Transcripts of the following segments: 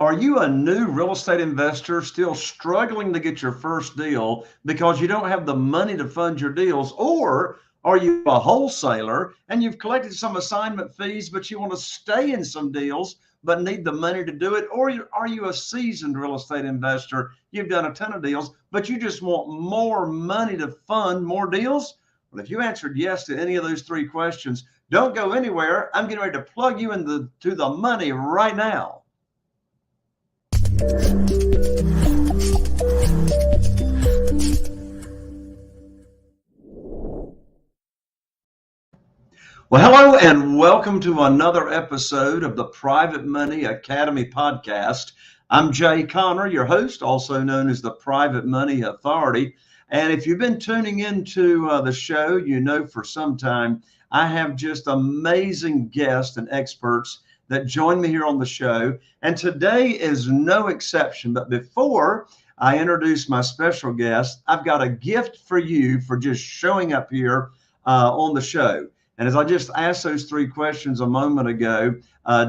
Are you a new real estate investor still struggling to get your first deal because you don't have the money to fund your deals? Or are you a wholesaler and you've collected some assignment fees, but you want to stay in some deals but need the money to do it? Or are you a seasoned real estate investor? You've done a ton of deals, but you just want more money to fund more deals? Well, if you answered yes to any of those three questions, don't go anywhere. I'm getting ready to plug you into the money right now. Well, hello and welcome to another episode of the Private Money Academy podcast. I'm Jay Conner, your host, also known as the Private Money Authority. And if you've been tuning into the show, you know for some time I have just amazing guests and experts that join me here on the show. And today is no exception. But before I introduce my special guest, I've got a gift for you for just showing up here on the show. And as I just asked those three questions a moment ago,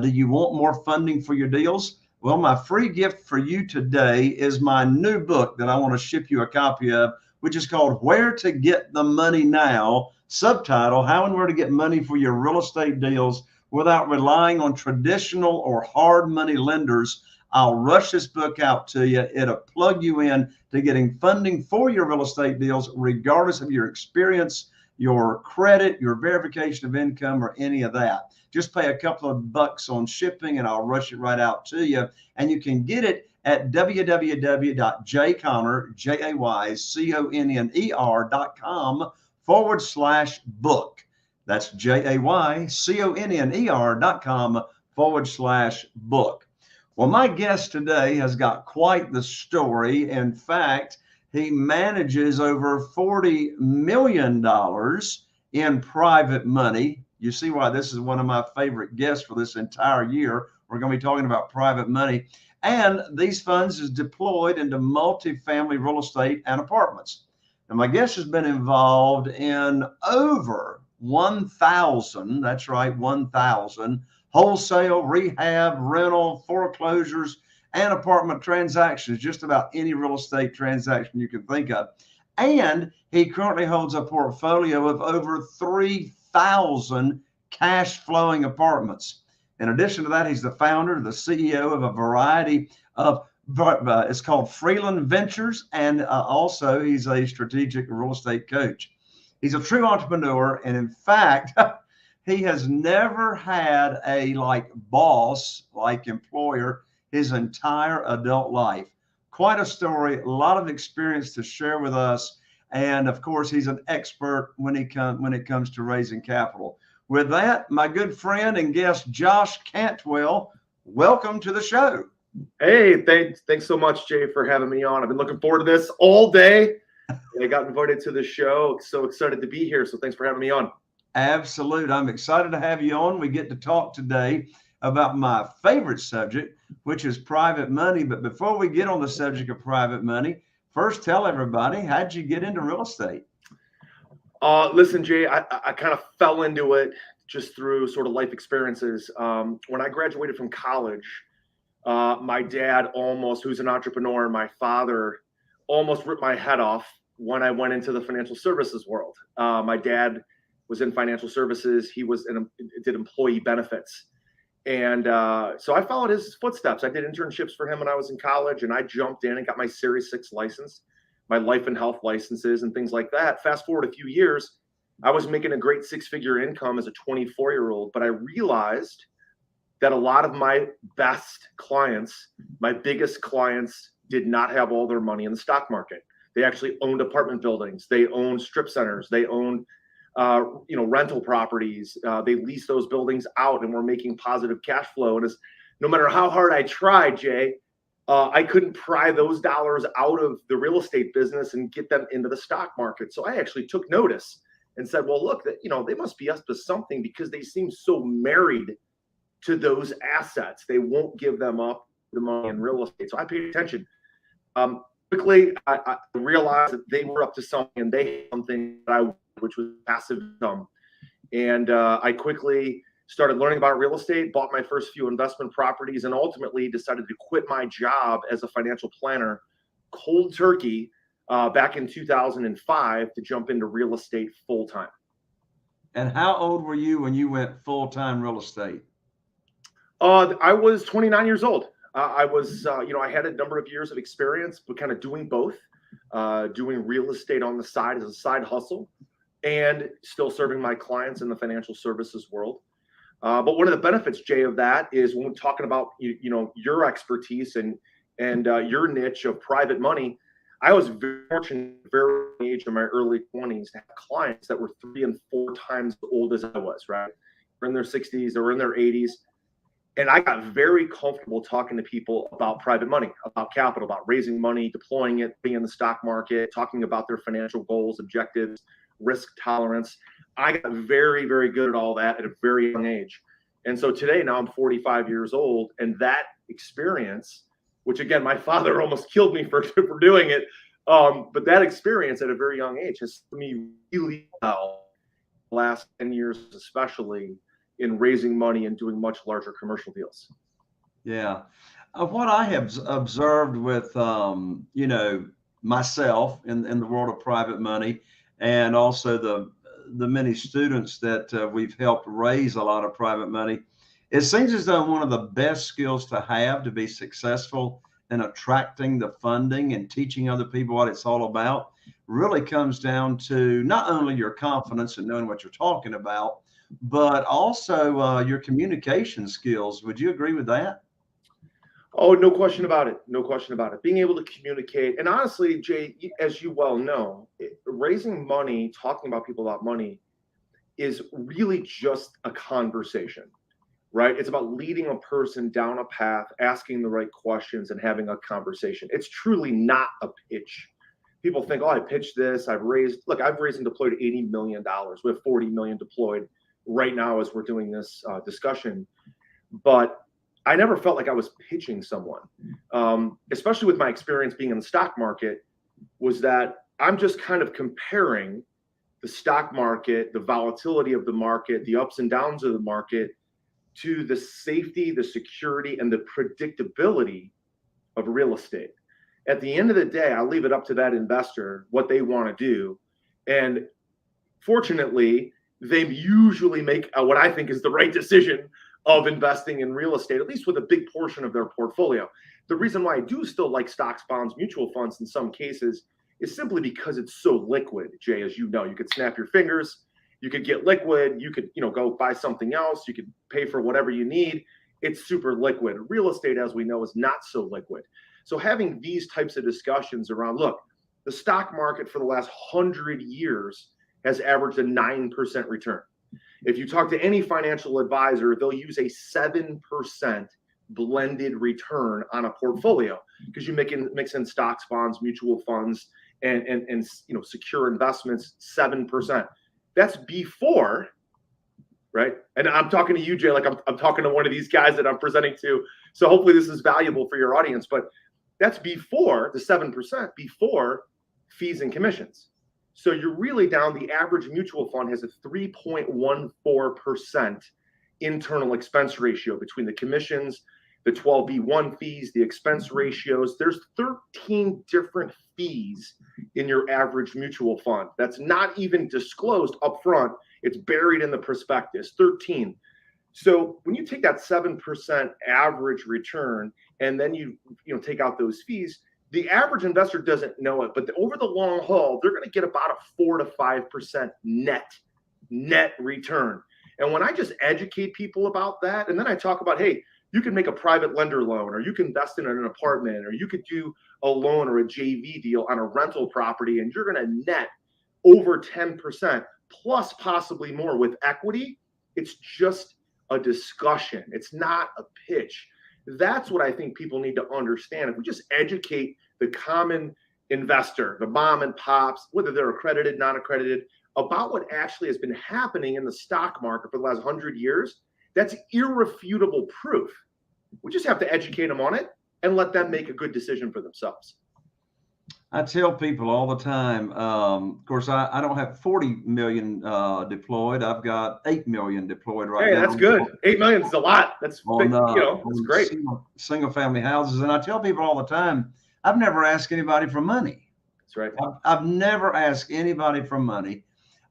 do you want more funding for your deals? Well, my free gift for you today is my new book that I want to ship you a copy of, which is called Where to Get the Money Now, subtitle, How and Where to Get Money for Your Real Estate Deals Without Relying on Traditional or Hard Money Lenders. I'll rush this book out to you. It'll plug you in to getting funding for your real estate deals, regardless of your experience, your credit, your verification of income, or any of that. Just pay a couple of bucks on shipping and I'll rush it right out to you. And you can get it at www.jayconner.com/book. That's jayconner.com/book. Well, my guest today has got quite the story. In fact, he manages over $40 million in private money. You see why this is one of my favorite guests for this entire year. We're going to be talking about private money. And these funds is deployed into multifamily real estate and apartments. And my guest has been involved in over 1,000, that's right, 1,000 wholesale, rehab, rental, foreclosures, and apartment transactions, just about any real estate transaction you can think of. And he currently holds a portfolio of over 3,000 cash flowing apartments. In addition to that, he's the founder, the CEO of a variety of, it's called Freeland Ventures. And also he's a strategic real estate coach. He's a true entrepreneur. And in fact, he has never had a boss, employer, his entire adult life. Quite a story, a lot of experience to share with us. And of course, he's an expert when it comes to raising capital. With that, my good friend and guest, Josh Cantwell, welcome to the show. Hey, thanks so much, Jay, for having me on. I've been looking forward to this all day. I got invited to the show. So excited to be here. So thanks for having me on. Absolutely. I'm excited to have you on. We get to talk today about my favorite subject, which is private money. But before we get on the subject of private money, first tell everybody, how'd you get into real estate? Listen, Jay, I kind of fell into it just through sort of life experiences. When I graduated from college, my dad who's an entrepreneur, and my father almost ripped my head off when I went into the financial services world. My dad was in financial services. He did employee benefits. And so I followed his footsteps. I did internships for him when I was in college, and I jumped in and got my Series 6 license, my life and health licenses and things like that. Fast forward a few years, I was making a great six-figure income as a 24-year-old, but I realized that a lot of my best clients, my biggest clients, did not have all their money in the stock market. They actually owned apartment buildings. They owned strip centers. They owned rental properties. They leased those buildings out and were making positive cash flow. And no matter how hard I tried, Jay, I couldn't pry those dollars out of the real estate business and get them into the stock market. So I actually took notice and said, well, look, they must be up to something because they seem so married to those assets. They won't give them up the money in real estate. So I paid attention. Quickly, I realized that they were up to something and they had something that which was passive income. And I quickly started learning about real estate, bought my first few investment properties, and ultimately decided to quit my job as a financial planner cold turkey back in 2005 to jump into real estate full time. And how old were you when you went full-time real estate? I was 29 years old. I was, I had a number of years of experience, but kind of doing both, doing real estate on the side as a side hustle and still serving my clients in the financial services world. But one of the benefits, Jay, of that is when we're talking about, your expertise and your niche of private money, I was very fortunate, very early age in my early 20s to have clients that were 3 and 4 times as old as I was, right? They were in their 60s, they were in their 80s. And I got very comfortable talking to people about private money, about capital, about raising money, deploying it, being in the stock market, talking about their financial goals, objectives, risk tolerance. I got very, very good at all that at a very young age. And so today, now I'm 45 years old, and that experience, which again, my father almost killed me for doing it, but that experience at a very young age has served me really well the last 10 years, especially in raising money and doing much larger commercial deals. Yeah. What I have observed with, myself in the world of private money, and also the many students that we've helped raise a lot of private money, it seems as though one of the best skills to have to be successful in attracting the funding and teaching other people what it's all about really comes down to not only your confidence and knowing what you're talking about, but also your communication skills. Would you agree with that? Oh, no question about it. No question about it. Being able to communicate. And honestly, Jay, as you well know, raising money, talking about people about money is really just a conversation, right? It's about leading a person down a path, asking the right questions and having a conversation. It's truly not a pitch. People think, oh, I pitched this. I've raised and deployed $80 million. We have 40 million deployed right now as we're doing this discussion. But I never felt like I was pitching someone, especially with my experience being in the stock market, was that I'm just kind of comparing the stock market, the volatility of the market, the ups and downs of the market to the safety, the security, and the predictability of real estate. At the end of the day, I leave it up to that investor what they want to do. And fortunately, they usually make what I think is the right decision of investing in real estate, at least with a big portion of their portfolio. The reason why I do still like stocks, bonds, mutual funds in some cases is simply because it's so liquid, Jay. As you know, you could snap your fingers, you could get liquid, you could go buy something else, you could pay for whatever you need. It's super liquid. Real estate, as we know, is not so liquid. So having these types of discussions around, look, the stock market for the last 100 years has averaged a 9% return. If you talk to any financial advisor, they'll use a 7% blended return on a portfolio because you mix in stocks, bonds, mutual funds, and secure investments. 7%. That's before, right? And I'm talking to you, Jay, like I'm talking to one of these guys that I'm presenting to. So hopefully this is valuable for your audience. But that's before the 7%, before fees and commissions. So you're really down. The average mutual fund has a 3.14% internal expense ratio between the commissions, the 12B1 fees, the expense ratios. There's 13 different fees in your average mutual fund. That's not even disclosed up front. It's buried in the prospectus, 13. So when you take that 7% average return and then you take out those fees, the average investor doesn't know it, but over the long haul, they're going to get about a 4 to 5% net return. And when I just educate people about that, and then I talk about, hey, you can make a private lender loan, or you can invest in an apartment, or you could do a loan or a JV deal on a rental property, and you're going to net over 10% plus possibly more with equity. It's just a discussion. It's not a pitch. That's what I think people need to understand. If we just educate the common investor, the mom and pops, whether they're accredited, non-accredited, about what actually has been happening in the stock market for the last 100 years, that's irrefutable proof. We just have to educate them on it and let them make a good decision for themselves. I tell people all the time, of course, I don't have 40 million deployed. I've got 8 million deployed right Hey, now. that's good. 8 million is a lot. That's big, that's On great. single family houses. And I tell people all the time, I've never asked anybody for money. That's right. I've never asked anybody for money.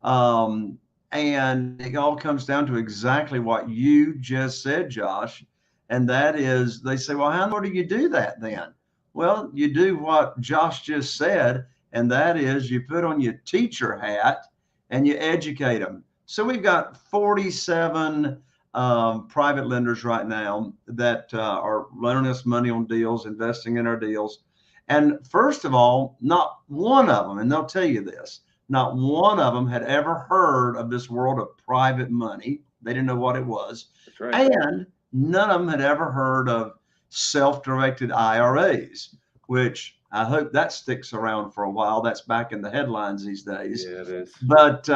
And it all comes down to exactly what you just said, Josh. And that is, they say, well, how do you do that then? Well, you do what Josh just said, and that is you put on your teacher hat and you educate them. So we've got 47 private lenders right now that are loaning us money on deals, investing in our deals. And first of all, not one of them, and they'll tell you this, not one of them had ever heard of this world of private money. They didn't know what it was. That's right. And none of them had ever heard of self-directed IRAs, which I hope that sticks around for a while. That's back in the headlines these days. Yeah, it is. But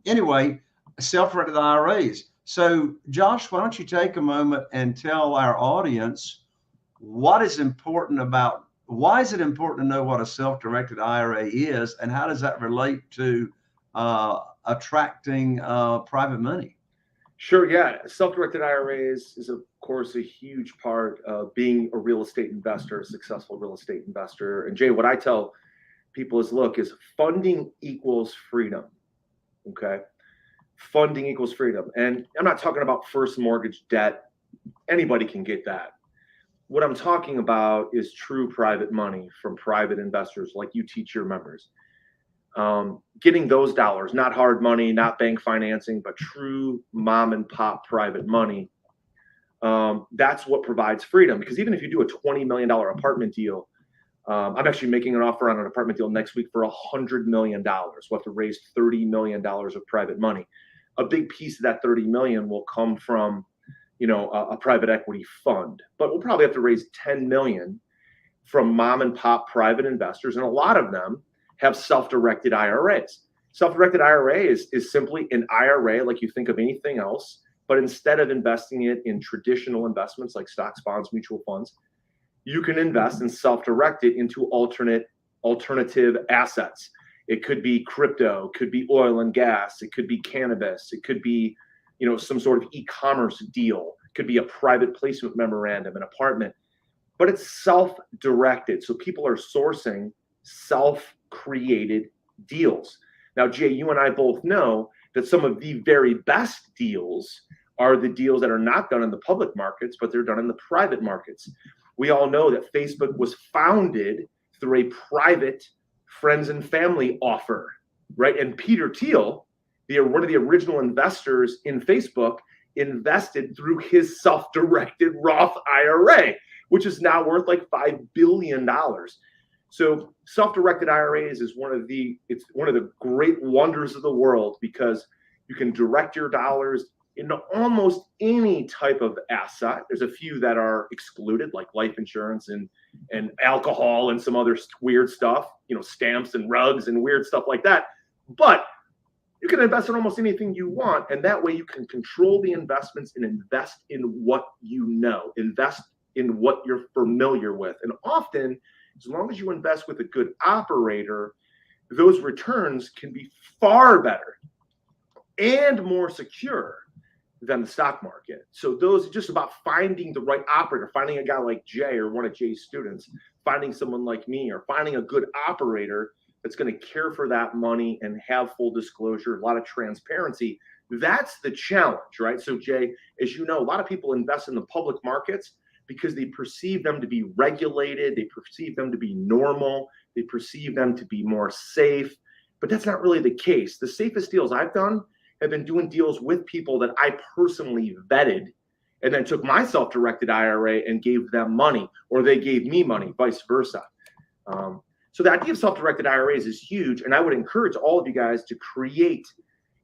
anyway, self-directed IRAs. So, Josh, why don't you take a moment and tell our audience why is it important to know what a self-directed IRA is, and how does that relate to attracting private money? Sure. Yeah. Self-directed IRAs is, of course, a huge part of being a real estate investor, a successful real estate investor. And Jay, what I tell people is, look, is funding equals freedom. Okay. Funding equals freedom. And I'm not talking about first mortgage debt. Anybody can get that. What I'm talking about is true private money from private investors like you teach your members. Getting those dollars, not hard money, not bank financing, but true mom and pop private money. That's what provides freedom. Because even if you do a $20 million apartment deal, I'm actually making an offer on an apartment deal next week for $100 million. We'll have to raise $30 million of private money. A big piece of that $30 million will come from, a private equity fund, but we'll probably have to raise $10 million from mom and pop private investors. And a lot of them have self-directed IRAs. Self-directed IRA is simply an IRA like you think of anything else, but instead of investing it in traditional investments like stocks, bonds, mutual funds, you can invest and self-direct it into alternative assets. It could be crypto, it could be oil and gas, it could be cannabis, it could be some sort of e-commerce deal, it could be a private placement memorandum, an apartment, but it's self-directed. So people are sourcing self-created deals. Now, Jay, you and I both know that some of the very best deals are the deals that are not done in the public markets, but they're done in the private markets. We all know that Facebook was founded through a private friends and family offer, right? And Peter Thiel, one of the original investors in Facebook, invested through his self-directed Roth IRA, which is now worth like $5 billion. So self-directed IRAs is one of the great wonders of the world, because you can direct your dollars into almost any type of asset. There's a few that are excluded, like life insurance and alcohol and some other weird stuff, stamps and rugs and weird stuff like that. But you can invest in almost anything you want, and that way you can control the investments and invest in what you know, invest in what you're familiar with. And often, as long as you invest with a good operator, those returns can be far better and more secure than the stock market. So those are just about finding the right operator, finding a guy like Jay or one of Jay's students, finding someone like me, or finding a good operator that's going to care for that money and have full disclosure, a lot of transparency. That's the challenge, right? So Jay, as you know, a lot of people invest in the public markets because they perceive them to be regulated, they perceive them to be normal, they perceive them to be more safe, but that's not really the case. The safest deals I've done have been doing deals with people that I personally vetted and then took my self-directed IRA and gave them money, or they gave me money, vice versa. So the idea of self-directed IRAs is huge, and I would encourage all of you guys to create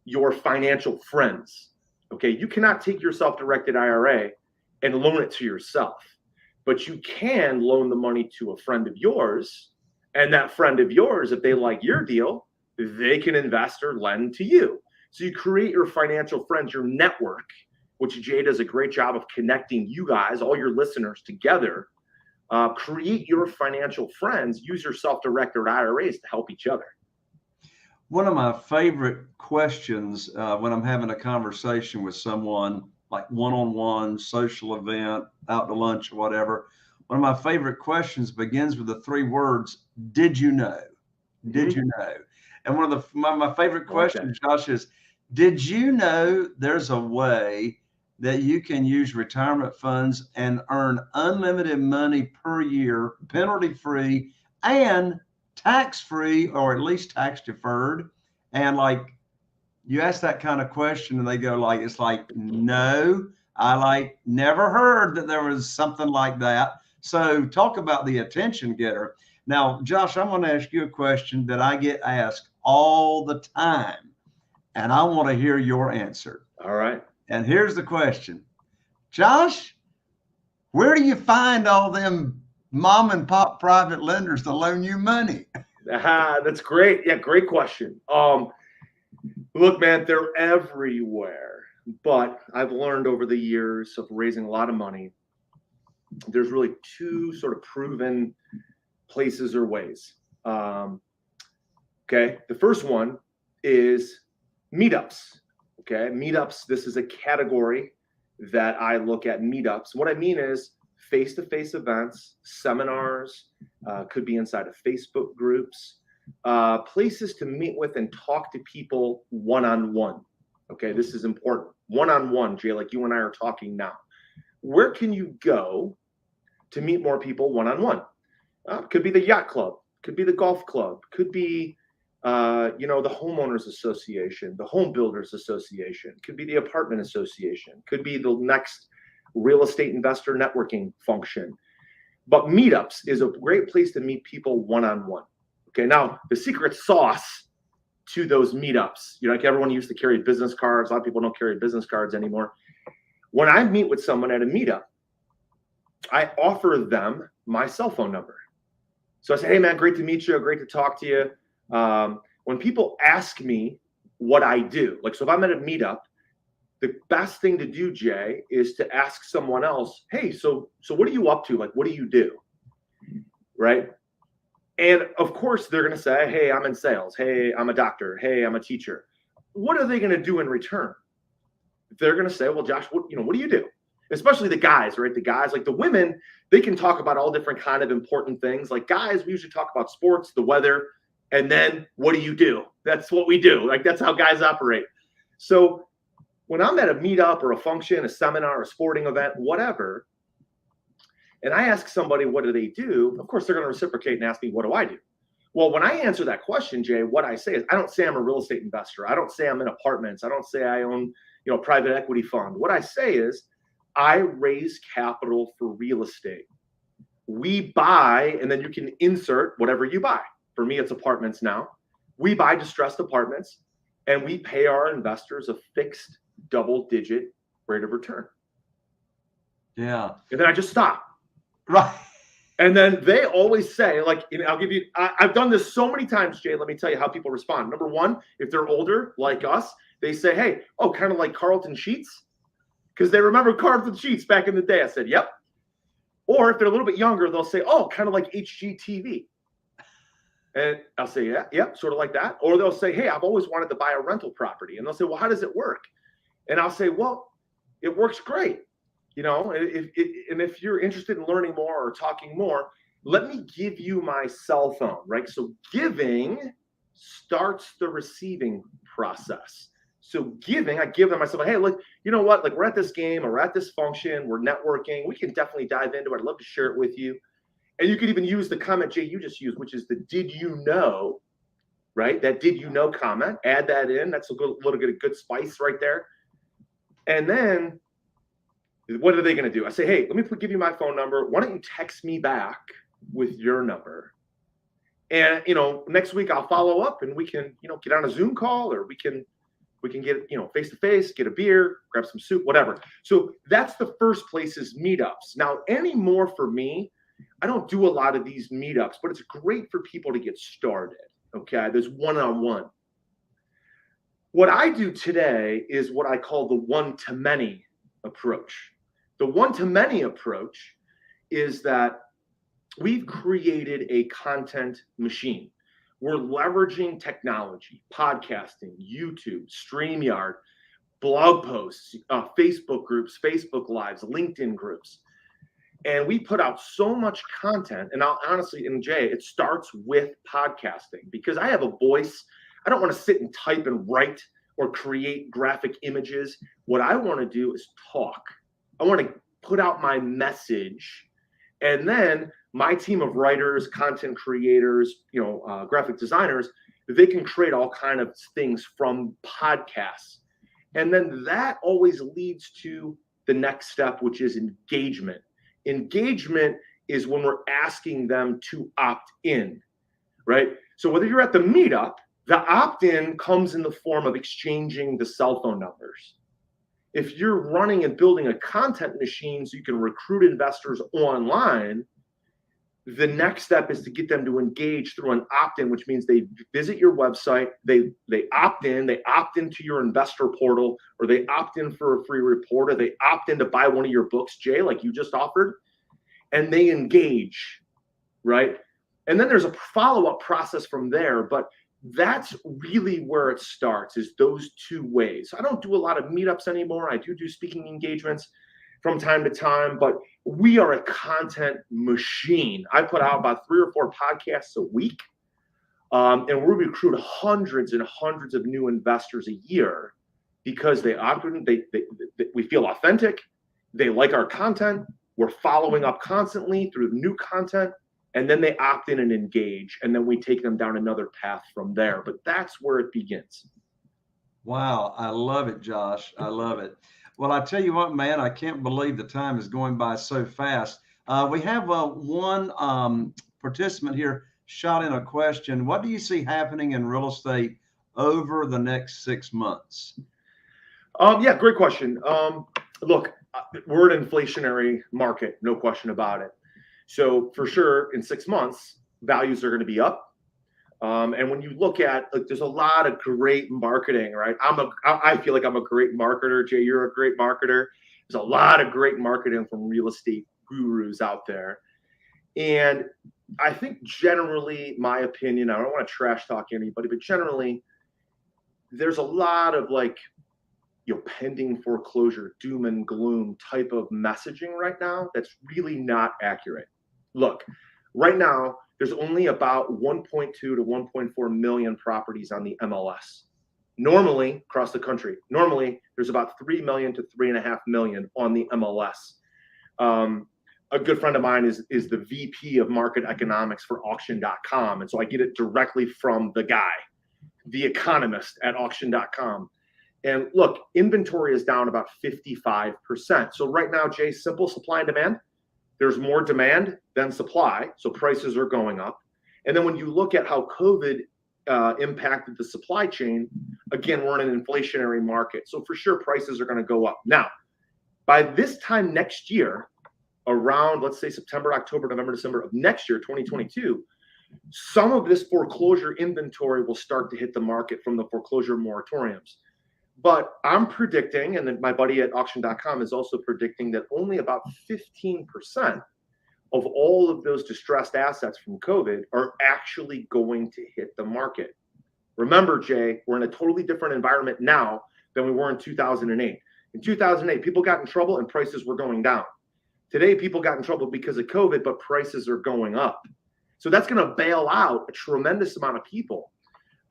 your financial friends. Okay, you cannot take your self-directed IRA and loan it to yourself, but you can loan the money to a friend of yours, and that friend of yours, if they like your deal, they can invest or lend to you. So you create your financial friends, your network, which Jay does a great job of connecting you guys, all your listeners together. create your financial friends, use your self-directed IRAs to help each other. One of my favorite questions when I'm having a conversation with someone, like one-on-one, social event, out to lunch or whatever, one of my favorite questions begins with the three words, did you know? Did you know? And one of my favorite questions, Josh, is, did you know there's a way that you can use retirement funds and earn unlimited money per year, penalty-free and tax-free, or at least tax-deferred? And like, you ask that kind of question and they go like, it's like, no, I like never heard that there was something like that. So talk about the attention getter. Now, Josh, I'm going to ask you a question that I get asked all the time, and I want to hear your answer. All right. And here's the question. Josh, where do you find all them mom and pop private lenders to loan you money? That's great. Yeah, great question. Look, man, they're everywhere. But I've learned over the years of raising a lot of money, there's really two sort of proven places or ways. Okay. The first one is meetups. Okay. Meetups. This is a category that I look at meetups. What I mean is face-to-face events, seminars, could be inside of Facebook groups, places to meet with and talk to people one-on-one. Okay. This is important. One-on-one, Jay, like you and I are talking now. Where can you go to meet more people one-on-one? Could be the yacht club, could be the golf club, could be, the homeowners association, the home builders association, could be the apartment association, could be the next real estate investor networking function. But meetups is a great place to meet people one-on-one. Okay. Now the secret sauce to those meetups, like everyone used to carry business cards. A lot of people don't carry business cards anymore. When I meet with someone at a meetup, I offer them my cell phone number. So I say, hey man, great to meet you. Great to talk to you. When people ask me what I do, like, so if I'm at a meetup, the best thing to do, Jay, is to ask someone else, hey, so what are you up to? Like, what do you do? Right. And of course they're going to say, hey, I'm in sales. Hey, I'm a doctor. Hey, I'm a teacher. What are they going to do in return? They're going to say, well, Josh, what do you do? Especially the guys, right? The guys, like the women, they can talk about all different kind of important things. Like guys, we usually talk about sports, the weather, and then what do you do? That's what we do. Like that's how guys operate. So when I'm at a meetup or a function, a seminar, a sporting event, whatever, and I ask somebody, what do they do? Of course, they're going to reciprocate and ask me, what do I do? Well, when I answer that question, Jay, what I say is, I don't say I'm a real estate investor. I don't say I'm in apartments. I don't say I own, a private equity fund. What I say is, I raise capital for real estate. We buy, and then you can insert whatever you buy. For me, it's apartments now. We buy distressed apartments, and we pay our investors a fixed double-digit rate of return. Yeah. And then I just stop. Right. And then they always say, like, I'll give you, I've done this so many times, Jay, let me tell you how people respond. Number one, if they're older, like us, they say, hey, kind of like Carlton Sheets, because they remember Carlton Sheets back in the day. I said, yep. Or if they're a little bit younger, they'll say, kind of like HGTV. And I'll say, yeah, sort of like that. Or they'll say, hey, I've always wanted to buy a rental property. And they'll say, well, how does it work? And I'll say, well, it works great. If you're interested in learning more or talking more, let me give you my cell phone, right? So giving starts the receiving process. So giving, I give them myself, hey, look, you know what? Like we're at this game or we're at this function, we're networking. We can definitely dive into it. I'd love to share it with you. And you could even use the comment, Jay, you just used, which is the did you know, right? That did you know comment, add that in. That's a little bit of good spice right there. And then what are they going to do? I say, hey, let me give you my phone number. Why don't you text me back with your number? And, next week I'll follow up and we can, get on a Zoom call or we can get, face-to-face, get a beer, grab some soup, whatever. So that's the first place is meetups. Now, anymore for me, I don't do a lot of these meetups, but it's great for people to get started. Okay. There's one-on-one. What I do today is what I call the one-to-many approach. The one-to-many approach is that we've created a content machine. We're leveraging technology, podcasting, YouTube, StreamYard, blog posts, Facebook groups, Facebook Lives, LinkedIn groups. And we put out so much content. And I'll honestly, and Jay, it starts with podcasting because I have a voice. I don't want to sit and type and write or create graphic images. What I want to do is talk. I want to put out my message. And then my team of writers, content creators, graphic designers, they can create all kind of things from podcasts. And then that always leads to the next step, which is engagement. Engagement is when we're asking them to opt in, right? So whether you're at the meetup, the opt-in comes in the form of exchanging the cell phone numbers. If you're running and building a content machine so you can recruit investors online, the next step is to get them to engage through an opt-in, which means they visit your website, they opt into your investor portal, or they opt in for a free report, or they opt in to buy one of your books, Jay, like you just offered, and they engage, right? And then there's a follow-up process from there, but that's really where it starts, is those two ways. I don't do a lot of meetups anymore. I do speaking engagements from time to time, but we are a content machine. I put out about 3 or 4 podcasts a week, and we recruit hundreds and hundreds of new investors a year because they we feel authentic, they like our content, we're following up constantly through new content, and then they opt in and engage, and then we take them down another path from there. But that's where it begins. Wow, I love it, Josh. I love it. Well, I tell you what, man, I can't believe the time is going by so fast. We have one participant here shot in a question. What do you see happening in real estate over the next 6 months? Yeah, great question. Look, we're an inflationary market, no question about it. So for sure, in 6 months, values are going to be up. And when you look at, there's a lot of great marketing, right? I feel like I'm a great marketer. Jay, you're a great marketer. There's a lot of great marketing from real estate gurus out there. And I think generally, my opinion, I don't want to trash talk anybody, but generally, there's a lot of pending foreclosure, doom and gloom type of messaging right now that's really not accurate. Look, right now, there's only about 1.2 to 1.4 million properties on the MLS. Normally, across the country, there's about 3 million to 3.5 million on the MLS. A good friend of mine is the VP of market economics for auction.com. And so I get it directly from the guy, the economist at auction.com. And look, inventory is down about 55%. So right now, Jay, simple supply and demand. There's more demand than supply, so prices are going up. And then when you look at how COVID impacted the supply chain, again, we're in an inflationary market. So for sure, prices are going to go up. Now, by this time next year, around, let's say, September, October, November, December of next year, 2022, some of this foreclosure inventory will start to hit the market from the foreclosure moratoriums. But I'm predicting, and then my buddy at auction.com is also predicting, that only about 15% of all of those distressed assets from COVID are actually going to hit the market. Remember, Jay, we're in a totally different environment now than we were in 2008. In 2008, people got in trouble and prices were going down. Today, people got in trouble because of COVID, but prices are going up. So that's going to bail out a tremendous amount of people.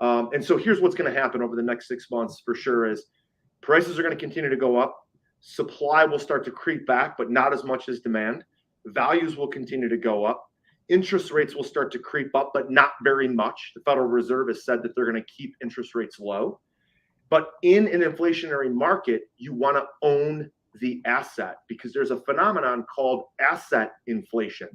And so here's what's going to happen over the next 6 months for sure is prices are going to continue to go up. Supply will start to creep back, but not as much as demand. Values will continue to go up. Interest rates will start to creep up, but not very much. The Federal Reserve has said that they're going to keep interest rates low. But in an inflationary market, you want to own the asset because there's a phenomenon called asset inflation,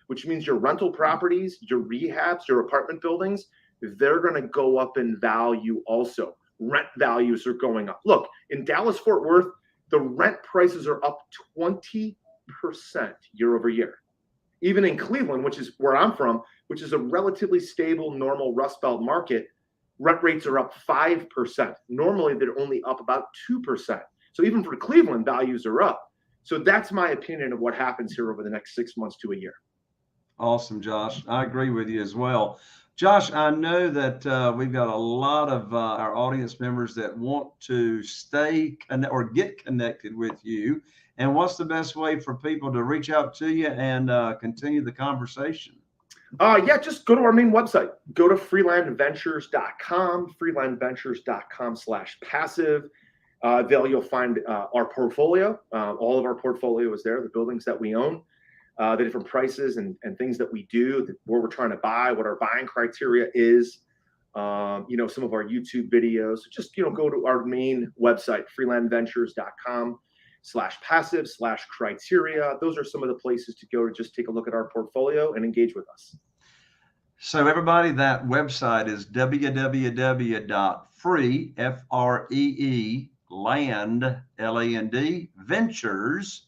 which means your rental properties, your rehabs, your apartment buildings, they're going to go up in value also. Rent values are going up. Look, in Dallas-Fort Worth, the rent prices are up 20% year over year. Even in Cleveland, which is where I'm from, which is a relatively stable, normal Rust Belt market, rent rates are up 5%. Normally, they're only up about 2%. So even for Cleveland, values are up. So that's my opinion of what happens here over the next 6 months to a year. Awesome, Josh. I agree with you as well. Josh, I know that we've got a lot of our audience members that want to or get connected with you. And what's the best way for people to reach out to you and continue the conversation? Yeah, just go to our main website. Go to freelandventures.com, freelandventures.com/passive. There you'll find our portfolio. All of our portfolio is there, the buildings that we own, the different prices and things that we do, where we're trying to buy, what our buying criteria is, some of our YouTube videos. So just, go to our main website, freelandventures.com/passive/criteria. Those are some of the places to go to just take a look at our portfolio and engage with us. So everybody, that website is www.free, F-R-E-E, land, L-A-N-D, ventures,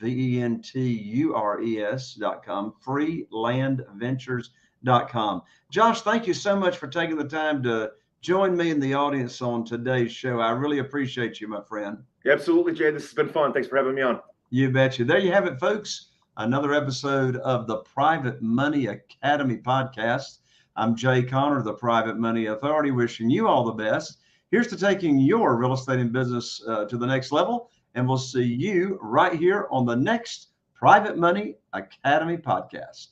VENTURES.com, freelandventures.com. Josh, thank you so much for taking the time to join me in the audience on today's show. I really appreciate you, my friend. Absolutely, Jay. This has been fun. Thanks for having me on. You betcha. There you have it, folks. Another episode of the Private Money Academy podcast. I'm Jay Conner, the Private Money Authority, wishing you all the best. Here's to taking your real estate and business to the next level. And we'll see you right here on the next Private Money Academy podcast.